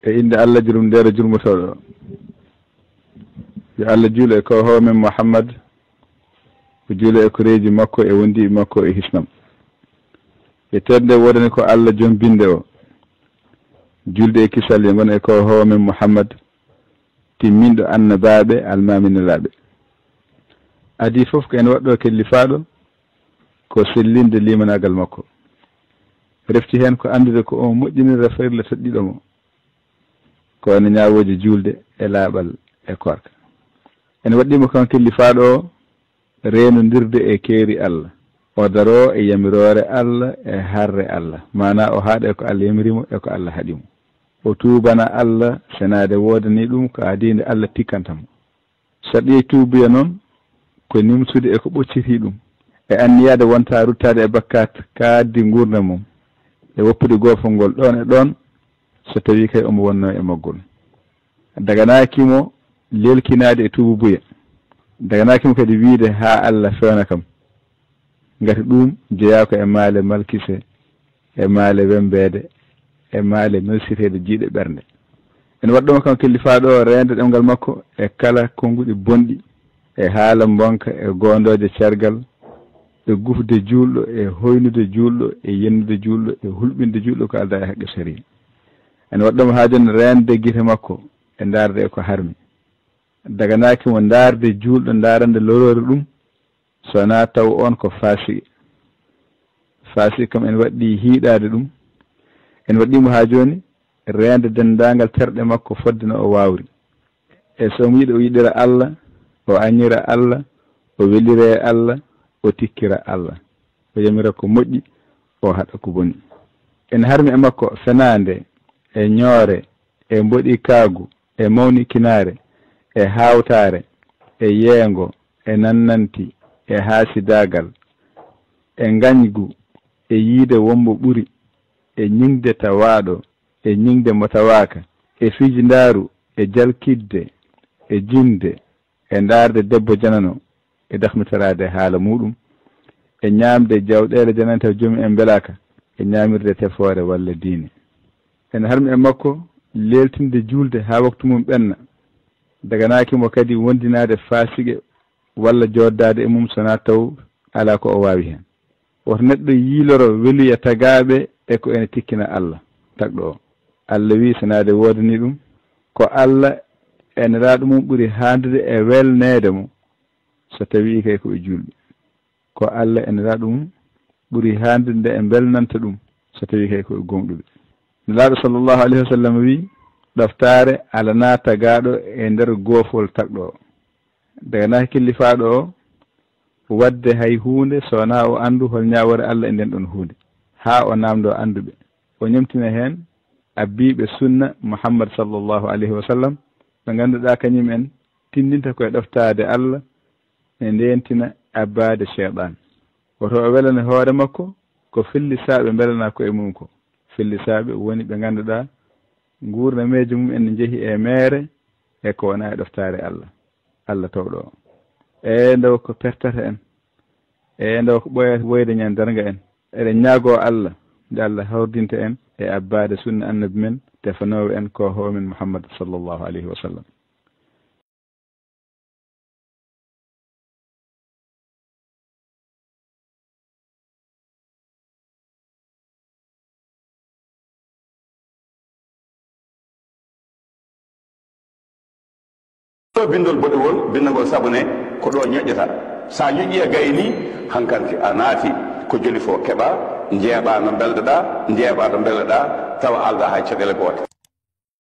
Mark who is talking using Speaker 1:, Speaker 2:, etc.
Speaker 1: e inde Allah jurum ndero jurmotoɗo yo Allah juulo e ko homen Mouhammad ko juulo e koreji makko e wondiɓe makko e hisnam e terde wodani ko Allah joom binde o julde e kisal e gona e ko homen Mouhammad timminɗo annabaɓe almaminelaɓe adi foof ko en waɗɗo kellifaɗo ko sellinde limanagal makko refti hen ko andude ko on moƴƴinira farilla toɗɗiɗo mo ko woni ñawoji julde e laaɓal e korka en waɗɗimo kan kellifaɗo o renodirde e keeri Allah o daro e yamirore Allah e harre Allah mana o haaɗa ko Allah yamirimo e ko Allah haɗimo o tuubana Allah senade wodani ɗum ko adinde Allah tikkantamo so ɗi tuubiya noon ko nimsude e ko ɓocciti ɗum e anniyade wonta ruttade e bakkat kaddi gurdam mum e woppude goofol ngol ɗon e ɗon so tawi kay omo wonno e maggol daganakimo lelkinade e tuubu buya daganakimo kadi wiide ha Allah fewna kam ngati ɗum jeeyako e maale malkise e maale wembede e maale melsitede jiiɗe ɓernde en waɗɗoma kam kellifaɗo o rende ɗemgal makko e kala konguɗi bonɗi e haala bonka e gondode cergal e gufde julɗo e hoynude julɗo e yennude julɗo e hulɓinde julɗo ko alda e haqqe sari en waɗɗoma ha joni rende guite makko e darde e ko harmi daganaki mo darde julɗo darande lorore ɗum sona taw on ko faasi kam en waɗɗi hiiɗade ɗum en waɗɗimo ha joni rende dendagal terɗe makko fodde no o wawri e somo yiiɗi o yiɗira Allah o añira Allah o welire Allah o tikkira Allah o yamira ko moƴƴi o haɗa ko boni en harmi e makko fenande e ñoore e mboɗi kaagu e mawni kinare e hawtare e yeengo e nannanti e haasidagal e gañgu e yiide wombo ɓuri e ñingde tawaɗo e ñingde mo tawaka e fijindaru e jalkidde e jinde e darde debbo janano e dahmitarade haala muɗum e ñamde jawɗele jananta joomi en belaka e ñamirde tefore walla diine en harmi e makko leltinde julde ha waktu mum ɓenna daganakimo kadi wondinade fasigue walla joddade e mum sona taw ala ko o wawi hen woto neɗɗo yiiloro weluya tagaɓe e ko ene tikkina Allah tagɗo o Allah wi senade wodani ɗum ko Allah eneraɗo mum ɓuuri handude e welnede mo so tawi kay ko e julɓe ko Allah eneraɗo mum ɓuuri handude e belnanta ɗum so tawi kay ko e gomɗuɓe nelaɗo sallllahu alayhi wa sallam wi ɗoftare alana tagaɗo e nder goofol tagɗo o daganaki killifaɗo o wadde hay hunde sowona o andu hol ñawore Allah e nden ɗon hunde ha o namdo anduɓe o ñamtina hen abbiɓe sunna Muhammad sallllahu alayhi wa sallam ɓe ganduɗa kañum en tindinta koye ɗoftade Allah e ndentina abbade cheyɗan woto o welane hoore makko ko fellisaɓe belana ko e mum ko fellisaɓe woni ɓe ganduɗa gurnameji mum en jeehi e mere e ko wona e ɗoftare Allah tawɗo o e ndaw ko pertata en e ndaw ko ɓoyata woyde ñan darga en eɗen ñaago Allah nde Allah hawrdinta en e abbade sunna annabi men tefanowo en ko homen Muhammad sallllahu alayhi wa sallam
Speaker 2: bindol boɗewol bindagol sabune ko ɗo ñoƴƴata sa ñoƴƴi e gayni hankanti a naati ko joli fo keɓa jeeɓa no belɗoɗa jeeɓa no belɗoɗa tawa alda hay caɗele goote